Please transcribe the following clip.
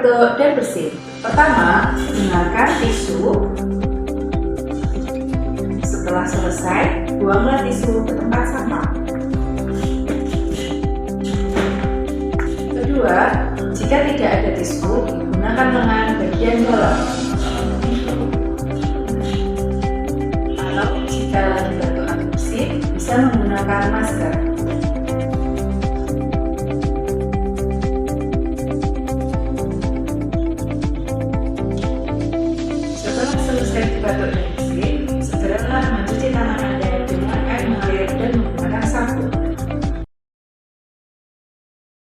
batuk dan bersin. Pertama, gunakan tisu. Setelah selesai, buanglah tisu ke tempat sampah. Kedua, jika tidak ada tisu, gunakan lengan bagian dalam. Atau jika lagi batuk atau bersin, bisa menggunakan masker. Setelah selesai batuk dan